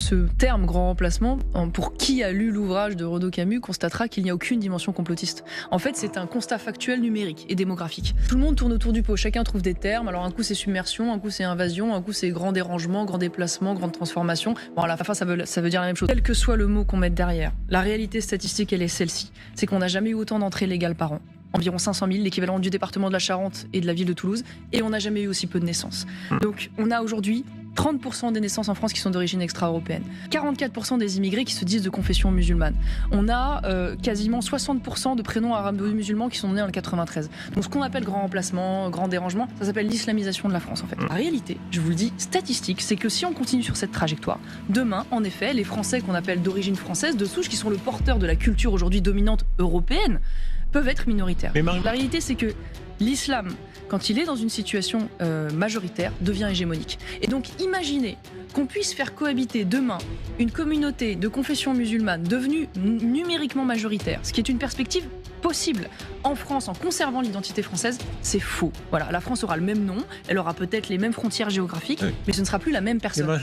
ce terme grand remplacement, pour qui a lu l'ouvrage de Renaud Camus, constatera qu'il n'y a aucune dimension complotiste. En fait, c'est un constat factuel numérique et démographique. Tout le monde tourne autour du pot, chacun trouve des termes. Alors un coup c'est submersion, un coup c'est invasion, un coup c'est grand dérangement, grand déplacement, grande transformation. Bon, à la fin ça veut dire la même chose. Quel que soit le mot qu'on mette derrière, la réalité statistique elle est celle-ci. C'est qu'on n'a jamais eu autant d'entrées légales par an. Environ 500 000, l'équivalent du département de la Charente et de la ville de Toulouse, et on n'a jamais eu aussi peu de naissances. Donc on a aujourd'hui 30% des naissances en France qui sont d'origine extra-européenne, 44% des immigrés qui se disent de confession musulmane. On a quasiment 60% de prénoms arabo-musulmans qui sont nés en 93. Donc ce qu'on appelle grand remplacement, grand dérangement, ça s'appelle l'islamisation de la France en fait. La réalité, je vous le dis, statistique, c'est que si on continue sur cette trajectoire, demain, en effet, les Français qu'on appelle d'origine française, de souche, qui sont le porteur de la culture aujourd'hui dominante européenne, peuvent être minoritaires. La réalité, c'est que l'islam, quand il est dans une situation majoritaire, devient hégémonique. Et donc, imaginez qu'on puisse faire cohabiter demain une communauté de confession musulmane devenue numériquement majoritaire, ce qui est une perspective possible en France en conservant l'identité française, c'est faux. Voilà, la France aura le même nom, elle aura peut-être les mêmes frontières géographiques, mais ce ne sera plus la même personne.